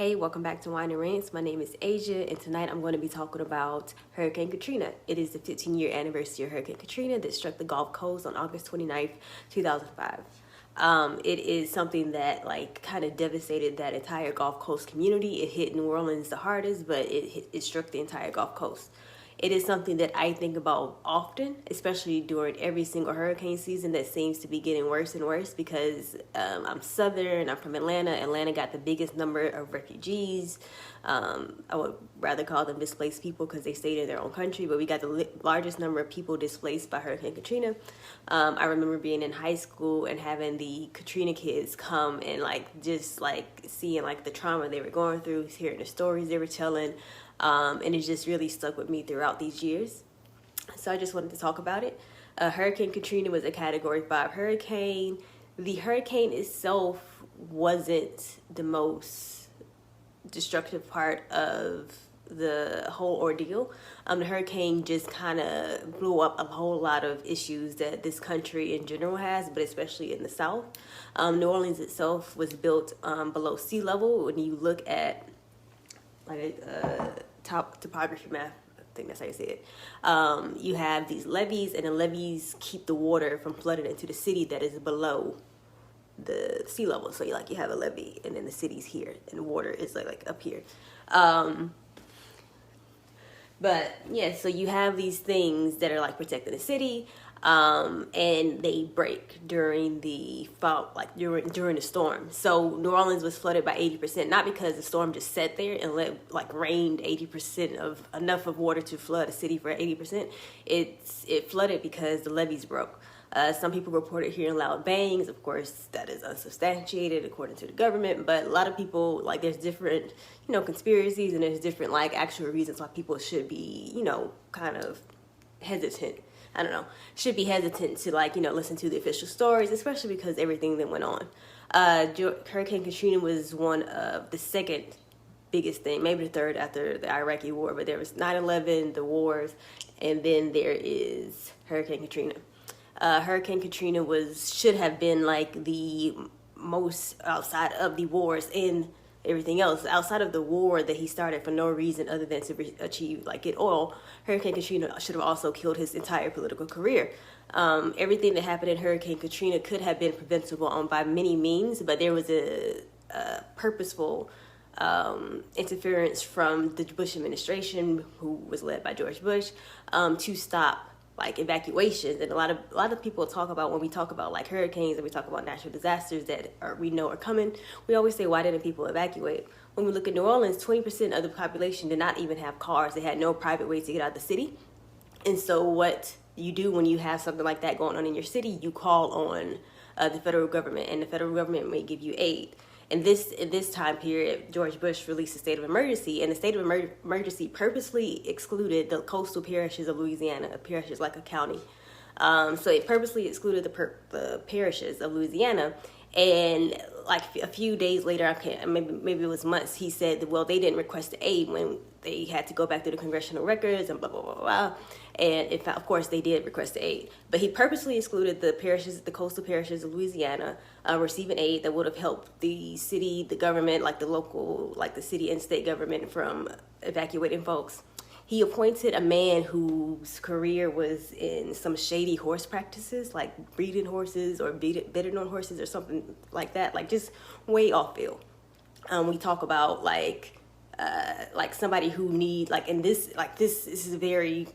Hey, welcome back to Wine and Rants. My name is Asia, and tonight I'm going to be talking about Hurricane Katrina. It is the 15-year anniversary of Hurricane Katrina that struck the Gulf Coast on August 29th, 2005. It is something that kind of devastated that entire Gulf Coast community. It hit New Orleans the hardest, but it struck the entire Gulf Coast. It is something that I think about often, especially during every single hurricane season that seems to be getting worse and worse because I'm Southern, I'm from Atlanta. Atlanta got the biggest number of refugees. I would rather call them displaced people because they stayed in their own country, but we got the largest number of people displaced by Hurricane Katrina. I remember being in high school and having the Katrina kids come and just seeing the trauma they were going through, hearing the stories they were telling. And it just really stuck with me throughout these years. So I just wanted to talk about it. Hurricane Katrina was a Category 5 hurricane. The hurricane itself wasn't the most destructive part of the whole ordeal. The hurricane just kind of blew up a whole lot of issues that this country in general has, but especially in the South. New Orleans itself was built below sea level. When you look at top topography map, I think that's how you say it. You have these levees, and the levees keep the water from flooding into the city that is below the sea level. So you have a levee, and then the city's here, and the water is like up here. But yeah, so you have these things that are protecting the city, and they break during the fall, during the storm. So New Orleans was flooded by 80%, not because the storm just sat there and rained 80% of enough of water to flood a city for 80%. It flooded because the levees broke. Some people reported hearing loud bangs. Of course, that is unsubstantiated according to the government, but a lot of people, there's different, conspiracies, and there's different, actual reasons why people should be, kind of hesitant. I don't know, should be hesitant to, listen to the official stories, especially because everything that went on. Hurricane Katrina was one of the second biggest thing, maybe the third after the Iraqi war, but there was 9/11, the wars, and then there is Hurricane Katrina. Hurricane Katrina should have been the most, outside of the wars and everything else, outside of the war that he started for no reason other than to achieve get oil. Hurricane Katrina should have also killed his entire political career. Everything that happened in Hurricane Katrina could have been preventable by many means, but there was a purposeful interference from the Bush administration, who was led by George Bush, to stop evacuations. And a lot of people talk about, when we talk about hurricanes and we talk about natural disasters that we know are coming, we always say, why didn't people evacuate? When we look at New Orleans, 20% of the population did not even have cars. They had no private way to get out of the city. And so what you do when you have something like that going on in your city, you call on the federal government, and the federal government may give you aid. In this time period, George Bush released a state of emergency, and the state of emergency purposely excluded the coastal parishes of Louisiana. A parish is like a county. So it purposely excluded the parishes of Louisiana. And a few days later, maybe it was months, he said, well, they didn't request the aid when they had to go back to the congressional records and blah, blah, blah, blah. And in fact, of course, they did request the aid. But he purposely excluded the parishes, the coastal parishes of Louisiana, receiving aid that would have helped the city, the government, the local, the city and state government from evacuating folks. He appointed a man whose career was in some shady horse practices, like breeding horses or betting on horses or something like that, just way off field. We talk about somebody who need this is a very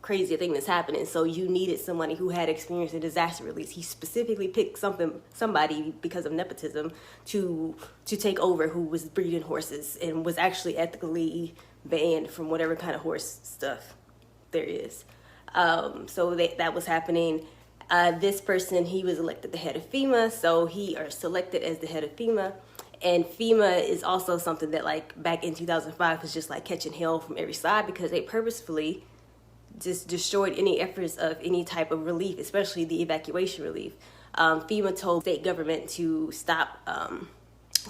crazy thing that's happening. So you needed somebody who had experience in disaster release. He specifically picked somebody because of nepotism to take over, who was breeding horses and was actually ethically banned from whatever kind of horse stuff there is. So that was happening. This person, he was elected the head of FEMA, selected as the head of FEMA. And FEMA is also something that back in 2005 was just catching hell from every side, because they purposefully just destroyed any efforts of any type of relief, especially the evacuation relief. FEMA told state government to stop,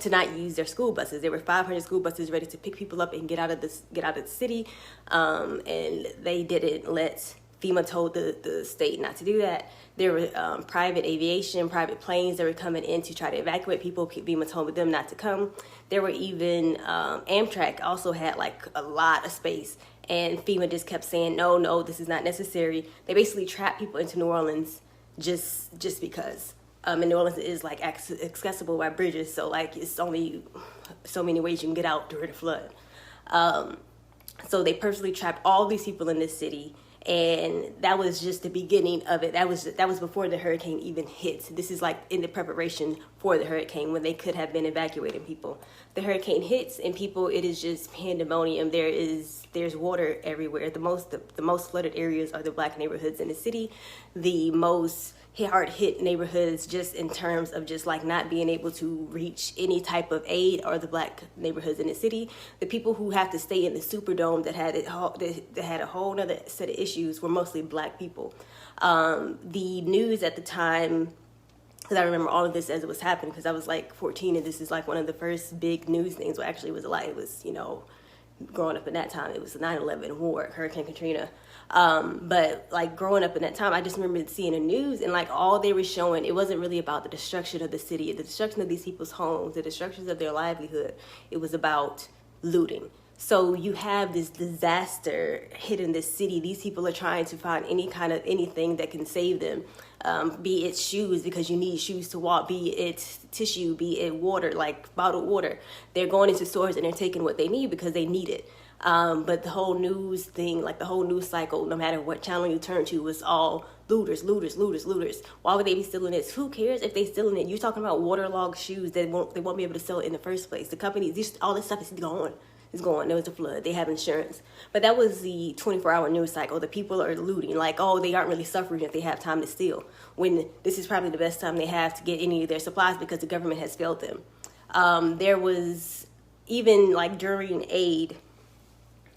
to not use their school buses. There were 500 school buses ready to pick people up and get out of the city, and they didn't let FEMA told the state not to do that. There were private aviation, private planes that were coming in to try to evacuate people. FEMA told them not to come. There were even Amtrak also had like a lot of space, and FEMA just kept saying, no, this is not necessary. They basically trapped people into New Orleans just because. And New Orleans is like accessible by bridges, so like it's only so many ways you can get out during a flood. So they purposely trapped all these people in this city, and that was just the beginning of it. That was before the hurricane even hit. This is like in the preparation for the hurricane when they could have been evacuating people. The hurricane hits and people, it is just pandemonium. There's water everywhere. The most flooded areas are the black neighborhoods in the city. The most hard hit neighborhoods, just in terms of just like not being able to reach any type of aid, are the black neighborhoods in the city. The people who have to stay in the Superdome that had a whole other set of issues were mostly black people. The news at the time, because I remember all of this as it was happening, because I was like 14, and this is like one of the first big news things. Well, actually, it was growing up in that time, it was the 9/11 war, Hurricane Katrina. But like growing up in that time, I just remember seeing the news, and like all they were showing, it wasn't really about the destruction of the city, the destruction of these people's homes, the destruction of their livelihood. It was about looting. So you have this disaster hitting this city. These people are trying to find anything that can save them. Be it shoes, because you need shoes to walk, be it tissue, be it water, like bottled water. They're going into stores and they're taking what they need because they need it. But the whole news thing, like the whole news cycle, no matter what channel you turn to, was all looters. Why would they be stealing this? Who cares if they stealing it? You're talking about waterlogged shoes that they won't be able to sell it in the first place. The companies, all this stuff is gone. It's gone. There was a flood. They have insurance. But that was the 24-hour news cycle. The people are looting. Like, oh, they aren't really suffering if they have time to steal, when this is probably the best time they have to get any of their supplies because the government has failed them. There was even like during aid,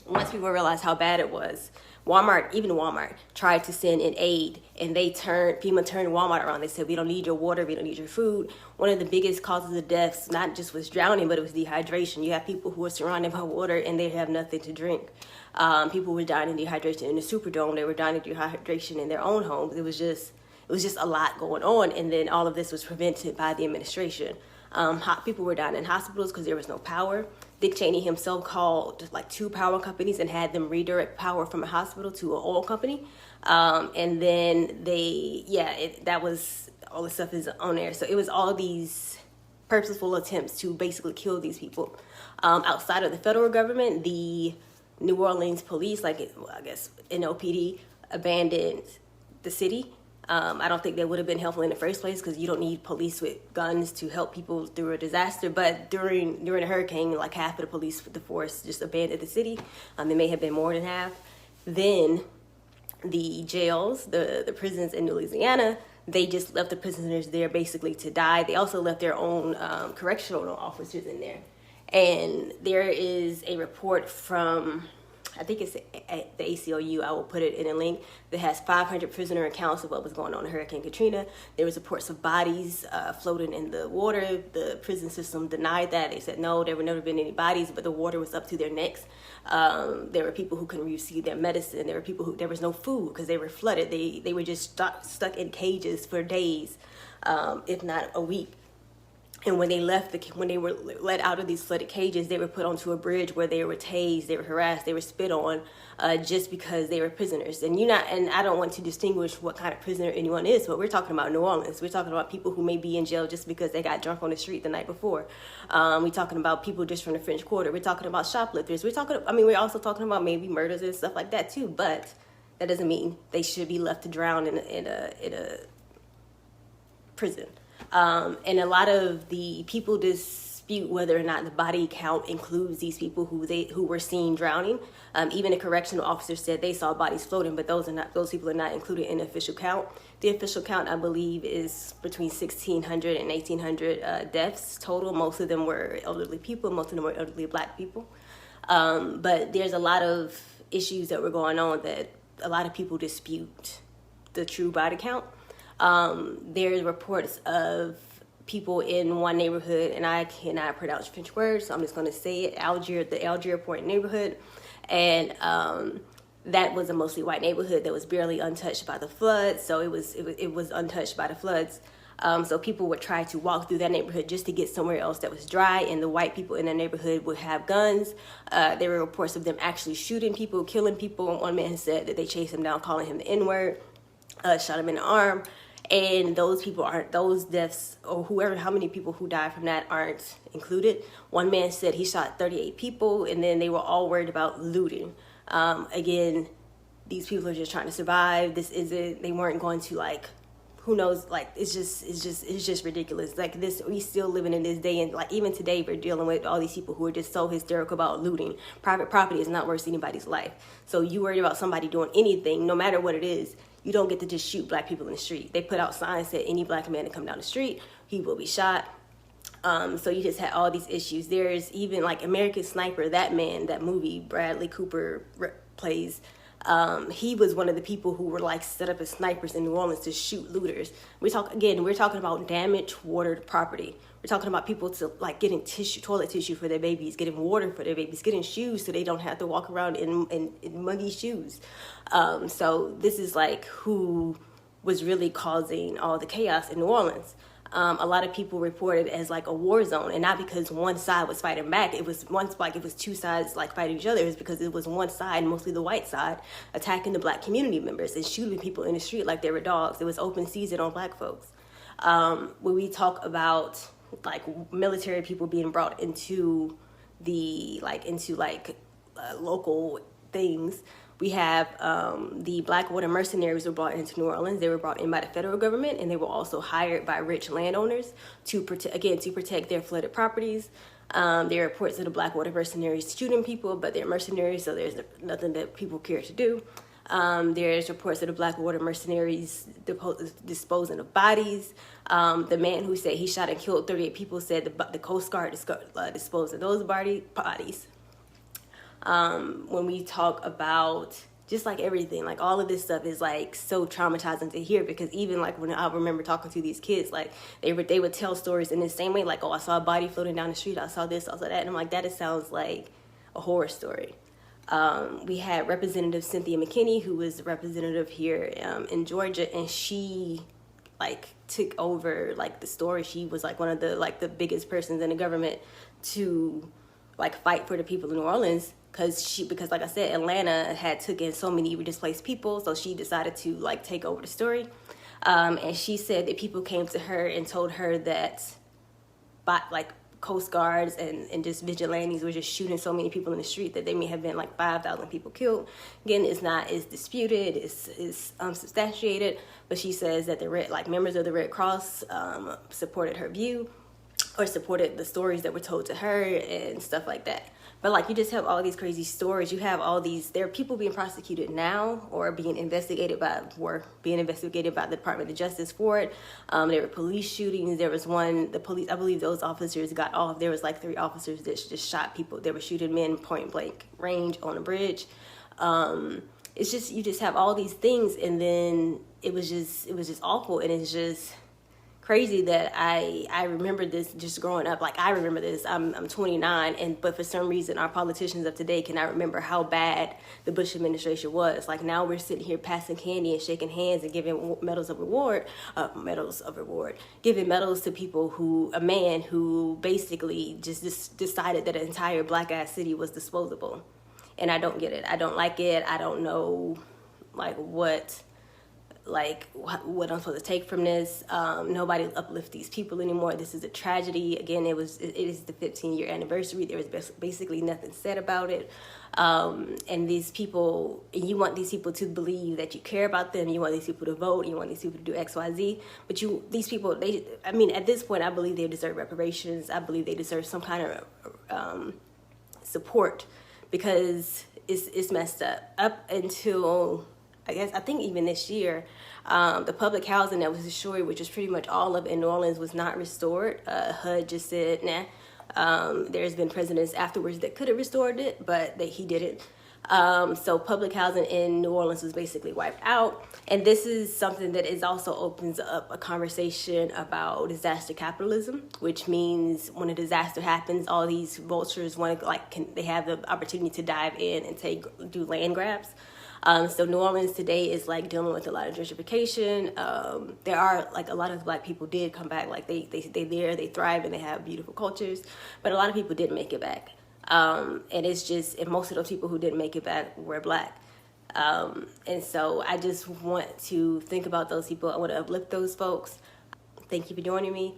once people realized how bad it was, Walmart tried to send in aid, and FEMA turned Walmart around. They said, we don't need your water, we don't need your food. One of the biggest causes of deaths, not just was drowning, but it was dehydration. You have people who are surrounded by water and they have nothing to drink. People were dying of dehydration in the Superdome. They were dying of dehydration in their own homes. It was just a lot going on, and then all of this was prevented by the administration. People were dying in hospitals because there was no power. Dick Cheney himself called like 2 power companies and had them redirect power from a hospital to an oil company. And then that was, all the stuff is on there. So it was all these purposeful attempts to basically kill these people. Outside of the federal government, the New Orleans police, I guess NOPD, abandoned the city. I don't think they would have been helpful in the first place, because you don't need police with guns to help people through a disaster. But during a hurricane, like half of the police, the force just abandoned the city. It may have been more than half. Then the jails, the prisons in Louisiana, they just left the prisoners there basically to die. They also left their own correctional officers in there. And there is a report from, I think it's at the ACLU, I will put it in a link, that has 500 prisoner accounts of what was going on in Hurricane Katrina. There was reports of bodies floating in the water. The prison system denied that. They said no, there were never been any bodies, but the water was up to their necks. There were people who couldn't receive their medicine. There were people who, there was no food because they were flooded. They were just stuck in cages for days, if not a week. And when they were let out of these flooded cages, they were put onto a bridge where they were tased, they were harassed, they were spit on, just because they were prisoners. And I don't want to distinguish what kind of prisoner anyone is, but we're talking about New Orleans. We're talking about people who may be in jail just because they got drunk on the street the night before. We're talking about people just from the French Quarter. We're talking about shoplifters. We're also talking about maybe murders and stuff like that too. But that doesn't mean they should be left to drown in a prison. And a lot of the people dispute whether or not the body count includes these people who were seen drowning. Even the correctional officers said they saw bodies floating, but those people are not included in the official count. The official count, I believe, is between 1,600 and 1,800 deaths total. Most of them were elderly people. Most of them were elderly Black people. But there's a lot of issues that were going on that a lot of people dispute the true body count. There's reports of people in one neighborhood, and I cannot pronounce French words, so I'm just going to say it, the Algiers Point neighborhood, and that was a mostly white neighborhood that was barely untouched by the floods. So it was untouched by the floods. So people would try to walk through that neighborhood just to get somewhere else that was dry, and the white people in the neighborhood would have guns. There were reports of them actually shooting people, killing people. And one man said that they chased him down, calling him the N-word, shot him in the arm. And those deaths, or how many people who died from that aren't included. One man said he shot 38 people, and then they were all worried about looting. Again, these people are just trying to survive. They weren't going to, like, who knows, like, it's just ridiculous. Like, we still living in this day, and like even today we're dealing with all these people who are just so hysterical about looting. Private property is not worth anybody's life. So you worried about somebody doing anything, no matter what it is, you don't get to just shoot black people in the street. They put out signs that any black man to come down the street, he will be shot. So you just had all these issues. There's even like American Sniper, that movie Bradley Cooper plays. He was one of the people who were like set up as snipers in New Orleans to shoot looters. We're talking about damaged, watered property. We're talking about people to like getting toilet tissue for their babies, getting water for their babies, getting shoes so they don't have to walk around in muggy shoes. So this is like who was really causing all the chaos in New Orleans. A lot of people reported as like a war zone, and not because one side was fighting back. It was two sides like fighting each other. It was because it was one side, mostly the white side, attacking the black community members and shooting people in the street like they were dogs. It was open season on black folks. When we talk about like military people being brought into local things, we have the Blackwater mercenaries were brought into New Orleans. They were brought in by the federal government, and they were also hired by rich landowners to protect their flooded properties. There are reports of the Blackwater mercenaries shooting people, but they're mercenaries, so there's nothing that people care to do. There's reports of the Blackwater mercenaries disposing of bodies. The man who said he shot and killed 38 people said the Coast Guard disposed of those bodies. When we talk about just like everything, like all of this stuff is like so traumatizing to hear, because even like when I remember talking to these kids, like they would tell stories in the same way, like, oh, I saw a body floating down the street, I saw this, I saw that, and I'm like, that sounds like a horror story. We had Representative Cynthia McKinney, who was representative here in Georgia, and she like took over like the story. She was like one of the biggest persons in the government to like fight for the people in New Orleans, because like I said, Atlanta had took in so many displaced people, so she decided to like take over the story. And she said that people came to her and told her that like Coast Guards and just vigilantes were just shooting so many people in the street that they may have been like 5,000 people killed. Again, it's disputed, it's unsubstantiated, but she says that members of the Red Cross supported her view, or supported the stories that were told to her and stuff like that. But like, you just have all these crazy stories. You have there are people being prosecuted now or being investigated by the Department of Justice for it. There were police shootings. There was I believe those officers got off. There was like 3 officers that just shot people. They were shooting men point blank range on a bridge. It's just, you just have all these things, and then it was just awful. And it's just crazy that I remember this just growing up. Like, I remember this. I'm 29, but for some reason our politicians of today cannot remember how bad the Bush administration was. Like, now we're sitting here passing candy and shaking hands and giving medals of reward, giving medals to people a man who basically just decided that an entire black ass city was disposable. And I don't get it. I don't like it. I don't know what I'm supposed to take from this. Nobody uplifts these people anymore. This is a tragedy. Again, it is the 15-year anniversary. There was basically nothing said about it. And these people, you want these people to believe that you care about them. You want these people to vote. You want these people to do X, Y, Z. But these people, at this point, I believe they deserve reparations. I believe they deserve some kind of support, because it's messed up. Up until, I think even this year, the public housing that was destroyed, which is pretty much all of it in New Orleans, was not restored. HUD just said, nah. There's been presidents afterwards that could have restored it, but he didn't. So public housing in New Orleans was basically wiped out. And this is something that also opens up a conversation about disaster capitalism, which means when a disaster happens, all these vultures they have the opportunity to dive in and do land grabs. So New Orleans today is like dealing with a lot of gentrification. There are like a lot of Black people did come back, like they there, they thrive, and they have beautiful cultures, but a lot of people didn't make it back. And it's just, and most of those people who didn't make it back were Black. And so I just want to think about those people. I want to uplift those folks. Thank you for joining me.